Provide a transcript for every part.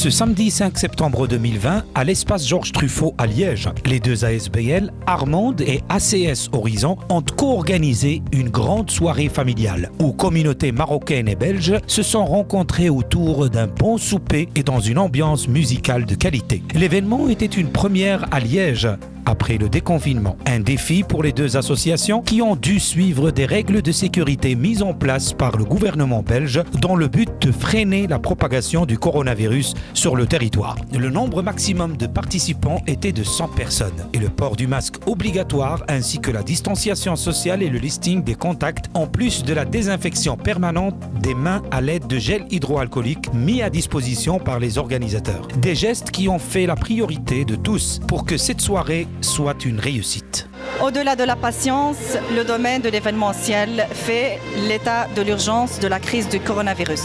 Ce samedi 5 septembre 2020, à l'espace Georges Truffaut à Liège, les deux ASBL, Armande et ACS Horizon, ont co-organisé une grande soirée familiale où communautés marocaines et belges se sont rencontrées autour d'un bon souper et dans une ambiance musicale de qualité. L'événement était une première à Liège après le déconfinement. Un défi pour les deux associations qui ont dû suivre des règles de sécurité mises en place par le gouvernement belge dans le but de freiner la propagation du coronavirus sur le territoire. Le nombre maximum de participants était de 100 personnes et le port du masque obligatoire ainsi que la distanciation sociale et le listing des contacts en plus de la désinfection permanente des mains à l'aide de gel hydroalcoolique mis à disposition par les organisateurs. Des gestes qui ont fait la priorité de tous pour que cette soirée soit une réussite. Au-delà de la patience, le domaine de l'événementiel fait l'état de l'urgence de la crise du coronavirus.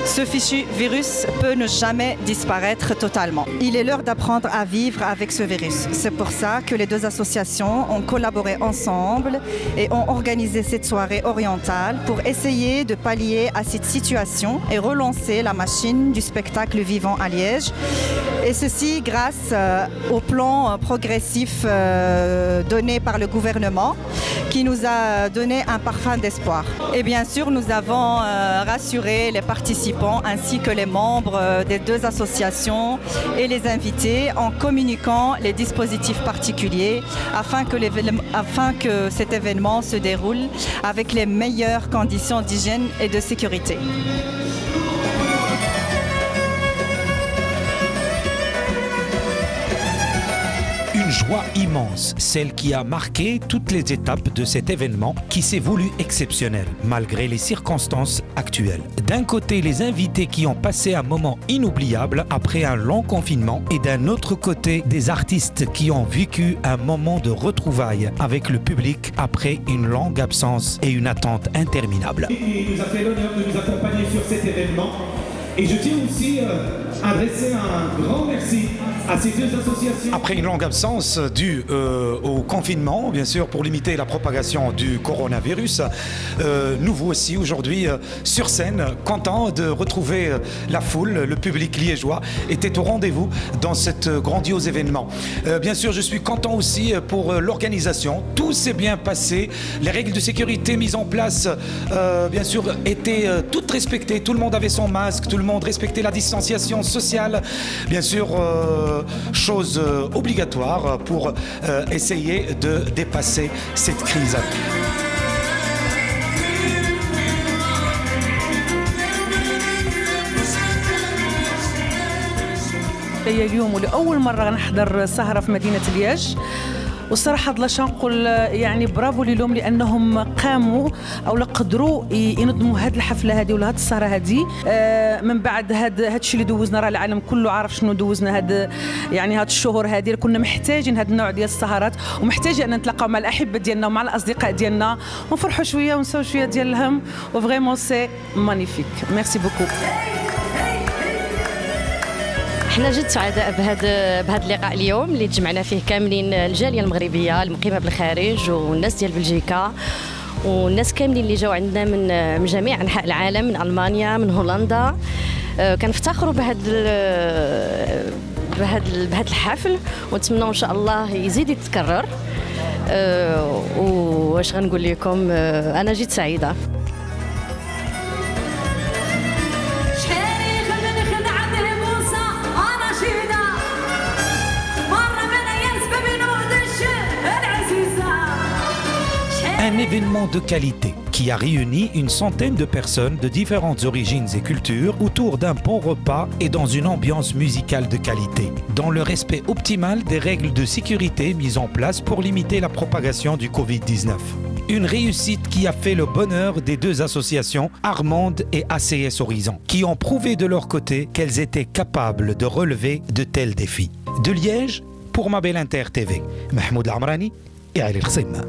Ce fichu virus peut ne jamais disparaître totalement. Il est l'heure d'apprendre à vivre avec ce virus. C'est pour ça que les deux associations ont collaboré ensemble et ont organisé cette soirée orientale pour essayer de pallier à cette situation et relancer la machine du spectacle vivant à Liège. Et ceci grâce au plan progressif donné par le gouvernement qui nous a donné un parfum d'espoir. Et bien sûr, nous avons rassuré les participants ainsi que les membres des deux associations et les invités en communiquant les dispositifs particuliers afin que cet événement se déroule avec les meilleures conditions d'hygiène et de sécurité. Une joie immense, celle qui a marqué toutes les étapes de cet événement qui s'est voulu exceptionnel, malgré les circonstances actuelles. D'un côté, les invités qui ont passé un moment inoubliable après un long confinement et d'un autre côté, des artistes qui ont vécu un moment de retrouvailles avec le public après une longue absence et une attente interminable. Il nous a fait l'honneur de nous accompagner sur cet événement. Et je tiens aussi à adresser un grand merci à ces deux associations. Après une longue absence due au confinement, bien sûr, pour limiter la propagation du coronavirus, nous voici aujourd'hui sur scène, contents de retrouver la foule. Le public liégeois était au rendez-vous dans cet grandiose événement. Bien sûr, je suis content aussi pour l'organisation. Tout s'est bien passé. Les règles de sécurité mises en place, bien sûr, étaient toutes respectées. Tout le monde avait son masque, tout le monde respectait la distanciation sociale. Bien sûr, chose obligatoire pour essayer de dépasser cette crise. اليوم ولأول مرة غنحضر سهرة في مدينة لياج والصراحة ضلاش نقول يعني برافو لهم لأنهم قاموا أو قدروا ينظموا هذه الحفلة هذه ولا هذه السهرة هذه من بعد هذا الشيء اللي دوزنا راه العالم كله عارف شنو دوزنا هذا يعني هذه الشهور هذه كنا محتاجين هذا النوع ديال السهرات ومحتاجين أن نتلاقاو مع الأحبة ديالنا ومع الأصدقاء ديالنا ونفرحوا شوية ونساو شوية ديال الهم وفريمون سي مانيفيك ميرسي بوكو. احنا جد سعداء بهذا اللقاء اليوم اللي تجمعنا فيه كاملين الجاليه المغربيه المقيمه بالخارج والناس ديال بلجيكا والناس كاملين اللي جاوا عندنا من جميع انحاء العالم من المانيا من هولندا. كنفتخروا بهذا الحفل ونتمنوا ان شاء الله يزيد يتكرر. واش غنقول لكم انا جيت سعيده. Un événement de qualité qui a réuni une centaine de personnes de différentes origines et cultures autour d'un bon repas et dans une ambiance musicale de qualité, dans le respect optimal des règles de sécurité mises en place pour limiter la propagation du Covid-19. Une réussite qui a fait le bonheur des deux associations, Armande et ACS Horizon, qui ont prouvé de leur côté qu'elles étaient capables de relever de tels défis. De Liège, pour Ma Belle Inter TV, Mahmoud Lamrani et Ali Khsima.